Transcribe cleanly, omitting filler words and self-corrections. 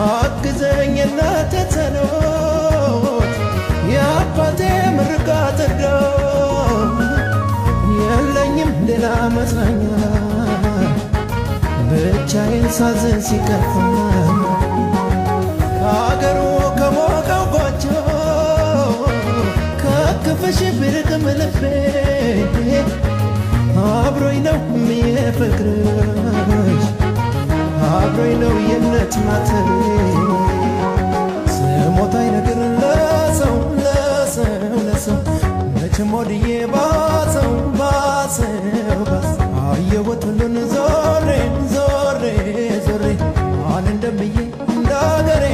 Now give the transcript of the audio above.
አግዘኝ እናቴ ጸሎት የአባቴ ምርቃት እርዳት የለኝም ሌላ መጽናኛ ብቻዬን ሳዝን ሲከፋኝ ከአገሩ ከሞቀው ጎጆ ከክፍሽ ብርቅም ልቤ አብሮኝ ነው የፍቅርሽ አብሮኝ ነው የእምነት ማተቤ ስሞታ አይነግር ለሰው መቼም ወድዬ ባሰው አየሁት ሁሉን ዞሬ ማን እንደምዬ እንዳገሬ